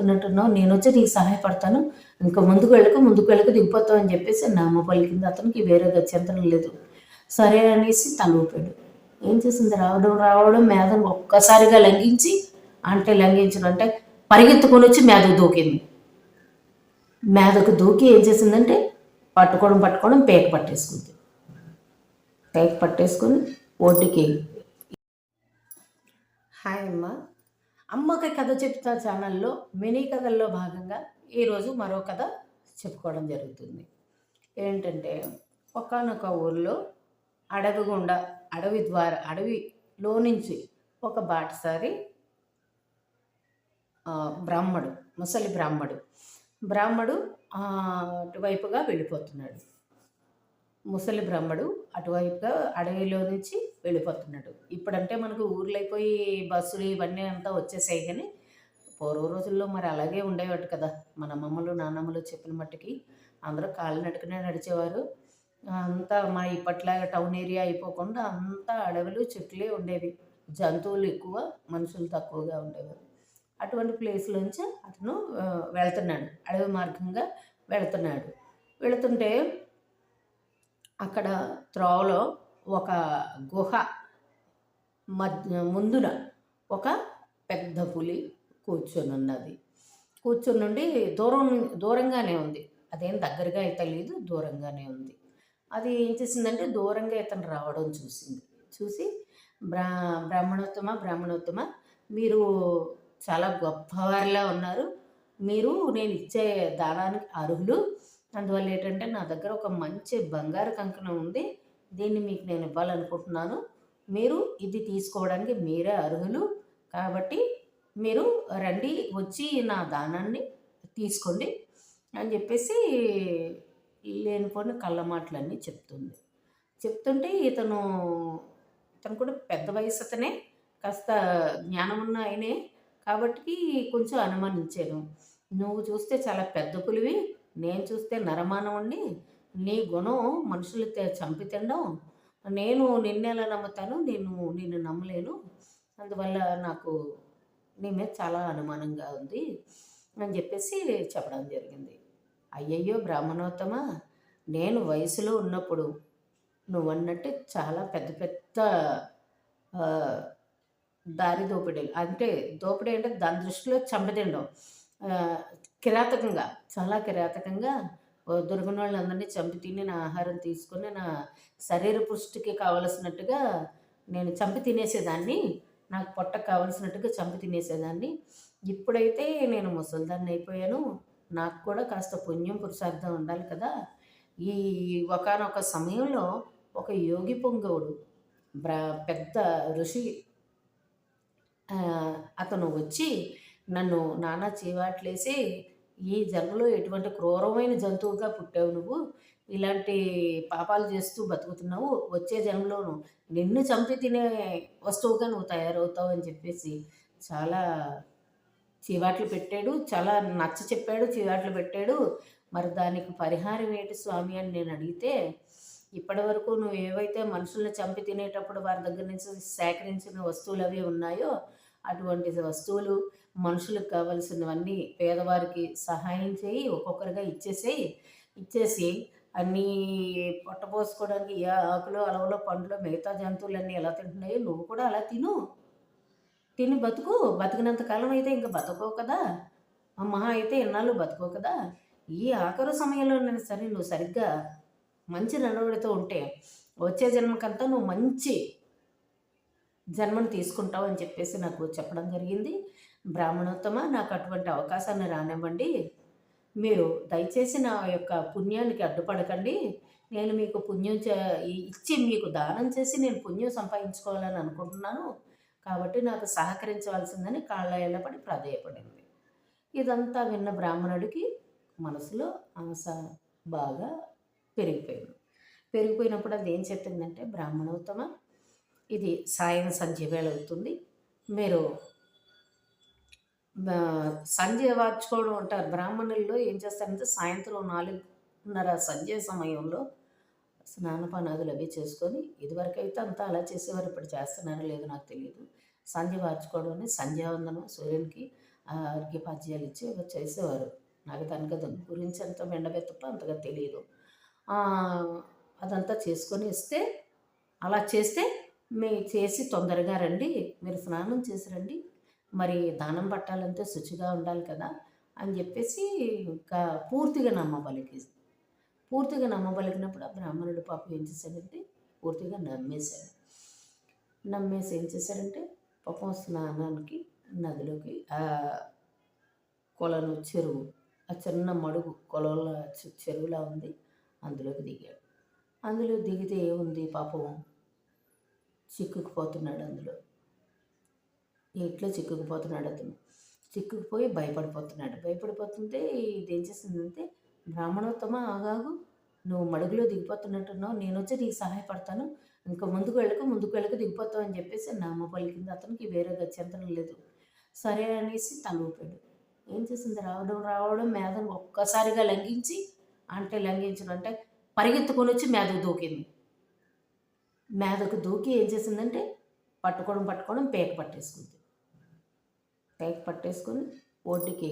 దిగిపోతున్నట్టున్నావు, నేను వచ్చి నీకు సహాయపడతాను, ఇంకా ముందుకు వెళ్ళకు దిగిపోతావు అని చెప్పేసి నామ పలికింది. అతనికి వేరే గత్యంతరం లేదు. సరే అనేసి తల ఊపాడు. ఏం చేసింది, రావడం మేధను ఒక్కసారిగా లంఘించి, లంఘించడం అంటే పరిగెత్తుకొని వచ్చి మేధకు దూకింది. మేధకు దూకి ఏం చేసిందంటే పట్టుకోవడం పేక పట్టేసుకుంది. పేక పట్టేసుకొని ఒడ్డుకి. హాయ్ అమ్మ, అమ్మకి కథ చెప్తా ఛానల్లో మినీ కథల్లో భాగంగా ఈరోజు మరో కథ చెప్పుకోవడం జరుగుతుంది. ఏంటంటే, ఒకానొక ఊళ్ళో అడవిలో నుంచి ఒక బాటసారి ముసలి బ్రాహ్మడు అటువైపుగా వెళ్ళిపోతున్నాడు. ముసలి బ్రహ్మడు అటువైపుగా అడవిలో నుంచి వెళ్ళిపోతున్నాడు. ఇప్పుడంటే మనకు ఊర్లు అయిపోయి బస్సులు ఇవన్నీ అంతా వచ్చేసాయి, కానీ పూర్వ రోజుల్లో మరి అలాగే ఉండేవాడు కదా. మన అమ్మమ్మలు నాన్నమ్మలు చెప్పిన మట్టుకి అందరూ కాలినడకనే నడిచేవారు. అంతా మా ఇప్పట్లాగా టౌన్ ఏరియా అయిపోకుండా అంతా అడవులు చెట్లే ఉండేవి. జంతువులు ఎక్కువ, మనుషులు తక్కువగా ఉండేవారు. అటువంటి ప్లేస్లోంచి అతను వెళ్తున్నాడు, అడవి మార్గంగా వెళుతుంటే అక్కడ త్రోవలో ఒక గుహ ముందున ఒక పెద్ద పులి కూర్చొని దూరంగానే ఉంది. అదేం దగ్గరగా అయితే లేదు, దూరంగానే ఉంది. అది ఏం చేసిందంటే దూరంగా ఇతను రావడం చూసి బ్రాహ్మణోత్తమ, మీరు చాలా గొప్పవారిలా ఉన్నారు, మీరు నేను ఇచ్చే దానానికి అర్హులు. అందువల్ల ఏంటంటే నా దగ్గర ఒక మంచి బంగారు కంకణం ఉంది, దీన్ని మీకు నేను ఇవ్వాలనుకుంటున్నాను, మీరు ఇది తీసుకోవడానికి మీరే అర్హులు, కాబట్టి మీరు రండి, వచ్చి నా దానాన్ని తీసుకోండి అని చెప్పేసి లేనిపోని కళ్ళ మాటలన్నీ చెప్తుంటే ఇతను కూడా పెద్ద వయసు అతనే, కాస్త జ్ఞానం ఉన్న ఆయనే కాబట్టి కొంచెం అనుమానించాను. నువ్వు చూస్తే చాలా పెద్ద పులివి, నేను చూస్తే నరమానవుణ్ణి, నీ గుణం మనుషులు చంపి తినడం, నేను నిన్నెలా నమ్ముతాను, నిన్ను నమ్మలేను, అందువల్ల నాకు నీ మీద చాలా అనుమానంగా ఉంది అని చెప్పేసి చెప్పడం జరిగింది. అయ్యయ్యో బ్రాహ్మణోత్తమ, నేను వయసులో ఉన్నప్పుడు నువ్వన్నట్టు చాలా పెద్ద పెద్ద దారి దోపిడీలు, దోపిడీ అంటే దాని దృష్టిలో చంపతిండడం, చాలా కిరాతకంగా దొరికిన వాళ్ళందరినీ చంపి తిని నా ఆహారం తీసుకొని నా శరీర పుష్టికి కావలసినట్టుగా నేను చంపి తినేసేదాన్ని, నాకు పొట్టకు కావలసినట్టుగా చంపి తినేసేదాన్ని. ఇప్పుడైతే నేను ముసలిదాన్ని అయిపోయాను, నాకు కూడా కాస్త పుణ్యం పురుషార్థం ఉండాలి కదా. ఈ ఒకానొక సమయంలో ఒక యోగి పొంగవుడు, పెద్ద ఋషి, అతను వచ్చి నన్ను నానా చీవాట్లేసి, ఈ జన్మలో ఎటువంటి క్రూరమైన జంతువుగా పుట్టావు, నువ్వు ఇలాంటి పాపాలు చేస్తూ బతుకుతున్నావు, వచ్చే జన్మలోను నిన్ను చంపి తినే వస్తువుగా నువ్వు తయారవుతావు అని చెప్పేసి చాలా చీవాట్లు పెట్టాడు, చాలా నచ్చ చెప్పాడు, చీవాట్లు పెట్టాడు. మరి దానికి పరిహారం ఏంటి స్వామి అని నేను అడిగితే, ఇప్పటి వరకు నువ్వు ఏవైతే మనుషుల్ని చంపి తినేటప్పుడు వారి దగ్గర నుంచి సేకరించిన వస్తువులు అవి ఉన్నాయో, అటువంటి వస్తువులు మనుషులకు కావలసినవన్నీ పేదవారికి సహాయం చేయి, ఒక్కొక్కరిగా ఇచ్చేసి అన్నీ పొట్టపోసుకోవడానికి ఏ ఆకులు అలవలో పండ్లు మిగతా జంతువులన్నీ ఎలా తింటున్నాయో నువ్వు కూడా అలా తిని బతికినంత కాలం అయితే ఇంకా బతకవు కదా, మహా అయితే ఎన్నాళ్ళు బతకవు కదా. ఈ ఆఖరు సమయంలో సరే నువ్వు సరిగ్గా మంచి నడవడితో ఉంటే వచ్చే జన్మకంతా నువ్వు మంచి జన్మను తీసుకుంటావు అని చెప్పేసి నాకు చెప్పడం జరిగింది. బ్రాహ్మణోత్తమ, నాకు అటువంటి అవకాశాన్ని రానివ్వండి, మీరు దయచేసి నా యొక్క పుణ్యానికి అడ్డుపడకండి, నేను మీకు పుణ్యం ఇచ్చి మీకు దానం చేసి నేను పుణ్యం సంపాదించుకోవాలని అనుకుంటున్నాను, కాబట్టి నాకు సహకరించవలసిందని కాళ్ళ ఏళ్ళపడి ప్రాధేయపడింది. ఇదంతా విన్న బ్రాహ్మణుడికి మనసులో ఆశ బాగా పెరిగిపోయినప్పుడు అది ఏం చెప్పిందంటే, బ్రాహ్మణోత్తమ, ఇది సాయం సంధ్య వేళ అవుతుంది, మీరు సంధ్య వార్చుకోవడం అంటారు. బ్రాహ్మణుల్లో ఏం చేస్తారంటే సాయంత్రం 4:30 సంధ్య సమయంలో స్నానపానాదులు అవి చేసుకొని, ఇదివరకు అయితే అంతా అలా చేసేవారు, ఇప్పుడు చేస్తున్నారో లేదో నాకు తెలియదు, సంధ్య వార్చుకోవడం అని సంధ్యావందనం సూర్యునికి అర్ఘ్యపాద్యాలు ఇచ్చి ఏదో చేసేవారు. నాకు దాని గురించి అంత మెండబెత్తప్ప అంతగా తెలియదు. అదంతా చేసుకొని ఇస్తే అలా చేస్తే చేసి తొందరగా రండి, మీరు స్నానం చేసి రండి, మరి దానం పట్టాలంటే శుచిగా ఉండాలి కదా అని చెప్పేసి ఇంకా పూర్తిగా నమ్మబలికేసి పూర్తిగా నమ్మబలికినప్పుడు ఆ బ్రాహ్మణుడు పాపం ఏం చేశాడంటే పూర్తిగా నమ్మేశాడు. నమ్మేసి ఏం చేశాడంటే పాపం స్నానానికి నదిలోకి కొలను చెరువు, ఆ చిన్న మడుగు కొలంలో చెరువులా ఉంది, అందులోకి దిగాడు. అందులో దిగితే ఏముంది పాపం చిక్కుకుపోతున్నాడు. అందులో ఇంట్లో చిక్కుకుపోతున్నాడు. అతను చిక్కుకుపోయి భయపడిపోతుంటే ఇదేం చేసిందంటే, బ్రాహ్మణోత్తమ ఆగాగు, నువ్వు మడుగులో దిగిపోతున్నట్టున్నావు, నేను వచ్చి నీకు సహాయపడతాను, ఇంకా ముందుకు వెళ్ళక దిగిపోతావు అని చెప్పేసి నామ పలికింది. అతనికి వేరే గత్యంతరం లేదు. సరే అనేసి తల ఊపాడు. ఏం చేసింది, రావడం మేధను ఒక్కసారిగా లంఘించి, లంఘించడం పరిగెత్తుకొని వచ్చి మేధకు దూకింది. మేధకు దూకి ఏం చేసిందంటే పట్టుకోవడం పేక పట్టేసుకొని ఒడ్డుకి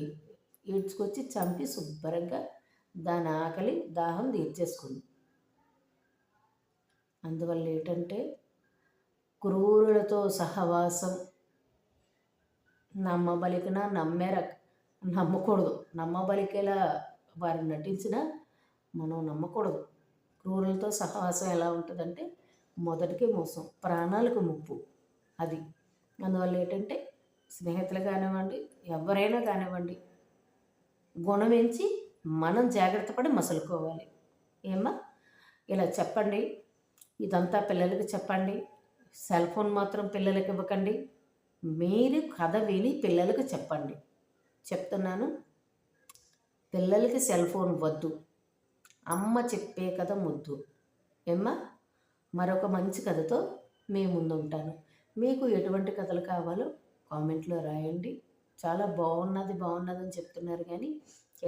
ఈడ్చుకొచ్చి చంపి శుభ్రంగా దాని ఆకలి దాహం తీర్చేసుకుంది. అందువల్ల ఏంటంటే క్రూరులతో సహవాసం నమ్మకూడదు. నమ్మబలికేలా వారు నటించినా మనం నమ్మకూడదు. క్రూరులతో సహవాసం ఎలా ఉంటుందంటే మొదటికే మోసం, ప్రాణాలకు ముప్పు అది. అందువల్ల ఏంటంటే స్నేహితులు కానివ్వండి, ఎవరైనా కానివ్వండి, గుణమించి మనం జాగ్రత్త పడి మసులుకోవాలి. ఇలా చెప్పండి, ఇదంతా పిల్లలకి చెప్పండి. సెల్ ఫోన్ మాత్రం పిల్లలకి ఇవ్వకండి. మీరు కథ విని పిల్లలకు చెప్పండి. చెప్తున్నాను, పిల్లలకి సెల్ ఫోన్ వద్దు, అమ్మ చెప్పే కథ ముద్దు. మరొక మంచి కథతో మీ ముందుంటాను. మీకు ఎటువంటి కథలు కావాలో కామెంట్లో రాయండి. చాలా బాగున్నది అని చెప్తున్నారు, కానీ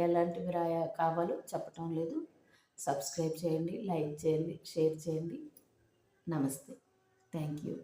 ఎలాంటివి కావాలో చెప్పటం లేదు. సబ్స్క్రైబ్ చేయండి, లైక్ చేయండి, షేర్ చేయండి. నమస్తే. Thank you.